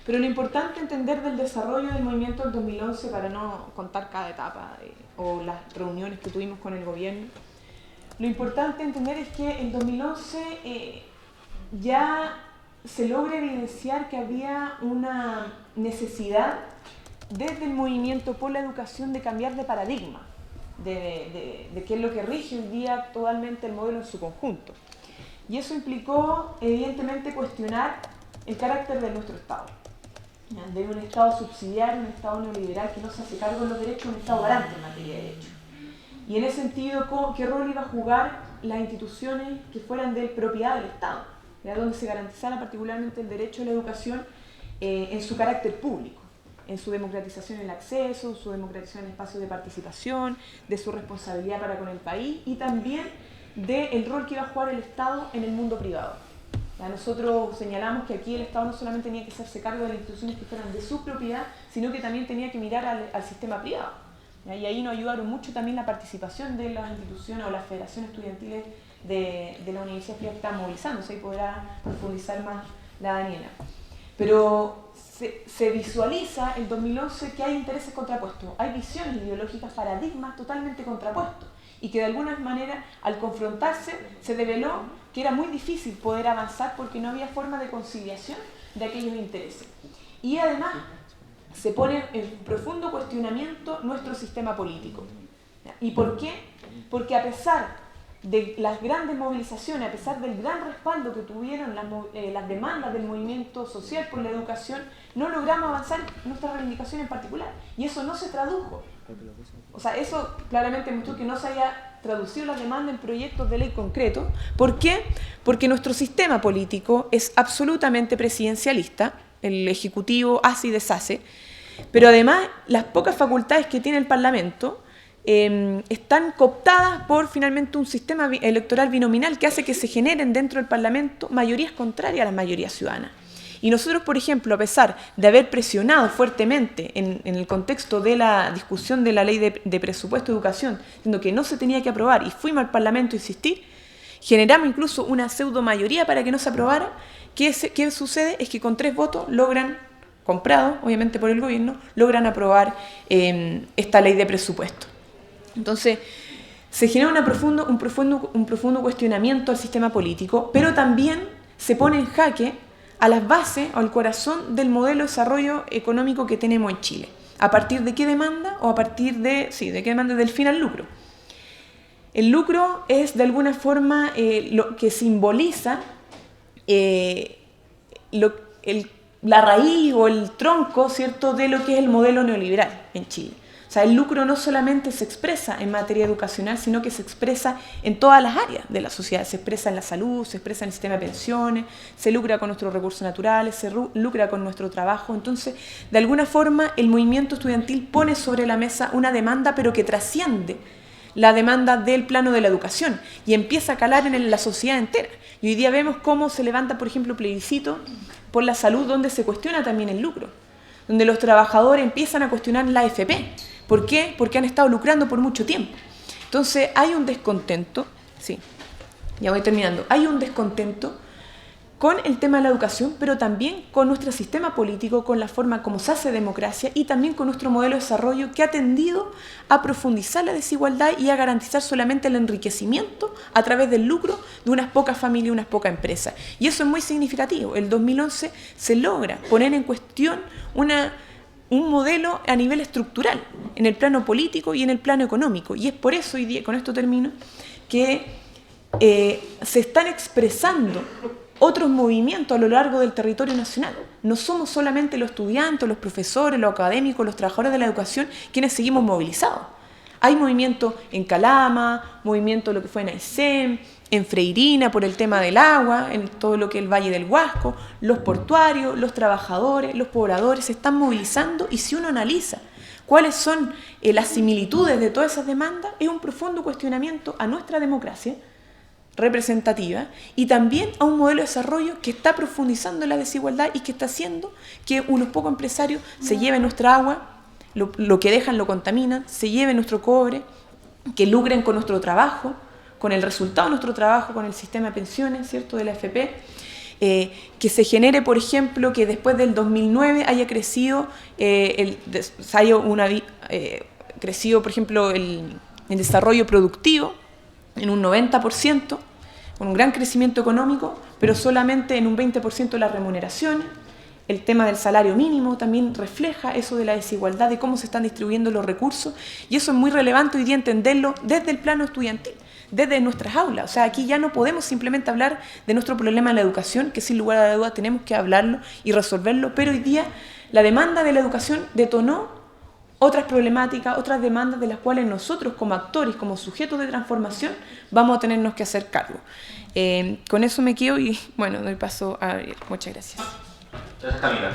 Pero lo importante entender del desarrollo del movimiento del 2011, para no contar cada etapa o las reuniones que tuvimos con el gobierno, lo importante entender es que en 2011 ya se logra evidenciar que había una necesidad desde el movimiento por la educación de cambiar de paradigma, de qué es lo que rige hoy día actualmente el modelo en su conjunto. Y eso implicó, evidentemente, cuestionar el carácter de nuestro Estado. De un Estado subsidiario, un Estado neoliberal que no se hace cargo de los derechos, un Estado garante en materia de derechos. Y en ese sentido, ¿qué rol iba a jugar las instituciones que fueran de propiedad del Estado? Donde se garantizara particularmente el derecho a la educación en su carácter público, en su democratización en el acceso, su democratización en espacios de participación, de su responsabilidad para con el país y también del rol que iba a jugar el Estado en el mundo privado. Nosotros señalamos que aquí el Estado no solamente tenía que hacerse cargo de las instituciones que fueran de su propiedad, sino que también tenía que mirar al sistema privado. Y ahí nos ayudaron mucho también la participación de las instituciones o las federaciones estudiantiles de la universidad que están movilizándose, ahí podrá profundizar más la Daniela. Pero se visualiza en 2011 que hay intereses contrapuestos, hay visiones ideológicas, paradigmas totalmente contrapuestos, y que de alguna manera al confrontarse se reveló que era muy difícil poder avanzar porque no había forma de conciliación de aquellos intereses. Y además se pone en profundo cuestionamiento nuestro sistema político. ¿Y por qué? Porque a pesar de las grandes movilizaciones, a pesar del gran respaldo que tuvieron las demandas del movimiento social por la educación, no logramos avanzar en nuestra reivindicación en particular. Y eso no se tradujo. O sea, eso claramente mostró que no se haya traducido la demanda en proyectos de ley concretos. ¿Por qué? Porque nuestro sistema político es absolutamente presidencialista, el Ejecutivo hace y deshace, pero además las pocas facultades que tiene el Parlamento están cooptadas por finalmente un sistema electoral binominal que hace que se generen dentro del Parlamento mayorías contrarias a las mayorías ciudadanas. Y nosotros, por ejemplo, a pesar de haber presionado fuertemente en el contexto de la discusión de la ley de presupuesto de educación, diciendo que no se tenía que aprobar y fuimos al Parlamento a insistir, generamos incluso una pseudo mayoría para que no se aprobara. ¿Qué sucede? Es que con 3 votos logran, comprados obviamente por el gobierno, logran aprobar esta ley de presupuesto. Entonces, se genera un profundo cuestionamiento al sistema político, pero también se pone en jaque a las bases o al corazón del modelo de desarrollo económico que tenemos en Chile. ¿A partir de qué demanda? O a partir de qué demanda del fin al lucro. El lucro es de alguna forma lo que simboliza la raíz o el tronco, ¿cierto?, de lo que es el modelo neoliberal en Chile. O sea, el lucro no solamente se expresa en materia educacional, sino que se expresa en todas las áreas de la sociedad. Se expresa en la salud, se expresa en el sistema de pensiones, se lucra con nuestros recursos naturales, se lucra con nuestro trabajo. Entonces, de alguna forma, el movimiento estudiantil pone sobre la mesa una demanda, pero que trasciende la demanda del plano de la educación y empieza a calar en la sociedad entera. Y hoy día vemos cómo se levanta, por ejemplo, plebiscito por la salud, donde se cuestiona también el lucro, donde los trabajadores empiezan a cuestionar la AFP. ¿Por qué? Porque han estado lucrando por mucho tiempo. Entonces hay un descontento, sí, ya voy terminando, hay un descontento con el tema de la educación, pero también con nuestro sistema político, con la forma como se hace democracia y también con nuestro modelo de desarrollo que ha tendido a profundizar la desigualdad y a garantizar solamente el enriquecimiento a través del lucro de unas pocas familias, unas pocas empresas. Y eso es muy significativo. El 2011 se logra poner en cuestión un modelo a nivel estructural, en el plano político y en el plano económico. Y es por eso, hoy día, con esto termino, que se están expresando otros movimientos a lo largo del territorio nacional. No somos solamente los estudiantes, los profesores, los académicos, los trabajadores de la educación quienes seguimos movilizados. Hay movimientos en Calama, movimiento lo que fue en Aysén, en Freirina por el tema del agua, en todo lo que es el Valle del Huasco, los portuarios, los trabajadores, los pobladores se están movilizando y si uno analiza cuáles son las similitudes de todas esas demandas, es un profundo cuestionamiento a nuestra democracia representativa y también a un modelo de desarrollo que está profundizando en la desigualdad y que está haciendo que unos pocos empresarios se lleven nuestra agua, lo que dejan lo contaminan, se lleven nuestro cobre, que lucren con nuestro trabajo, con el resultado de nuestro trabajo, con el sistema de pensiones, ¿cierto?, de la AFP, que se genere, por ejemplo, que después del 2009 haya crecido, crecido, por ejemplo, el desarrollo productivo en un 90%, con un gran crecimiento económico, pero solamente en un 20% las remuneraciones. El tema del salario mínimo también refleja eso de la desigualdad, de cómo se están distribuyendo los recursos, y eso es muy relevante hoy día entenderlo desde el plano estudiantil, desde nuestras aulas. O sea, aquí ya no podemos simplemente hablar de nuestro problema en la educación, que sin lugar a dudas tenemos que hablarlo y resolverlo, pero hoy día la demanda de la educación detonó otras problemáticas, otras demandas de las cuales nosotros como actores, como sujetos de transformación, vamos a tenernos que hacer cargo. Con eso me quedo y bueno, doy paso a Ariel. Muchas gracias. Gracias, Camila.